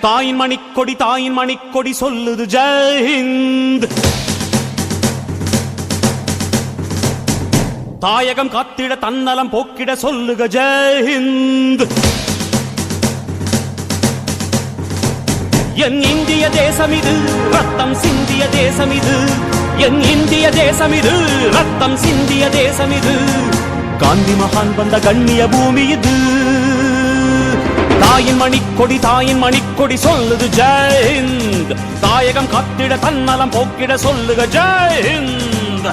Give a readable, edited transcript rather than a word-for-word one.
தாயின் மணிக்கொடி சொல்லுது ஜெய் ஹிந்த். தாயகம் காத்திட தன்னலம் போக்கிட சொல்லுக ஜெய் ஹிந்த். என் இந்திய தேசம் இது ரத்தம் சிந்திய தேசம் இது, என் இந்திய தேசம் இது ரத்தம் சிந்திய தேசம் இது, காந்தி மகான் வந்த கண்ணிய பூமி இது. தாயின் மணிக்கொடி சொல்லுது ஜெய் ஹிந்த். தாயகம் காத்திட தன்னலம் போக்கிட சொல்லுக ஜெய் ஹிந்த்.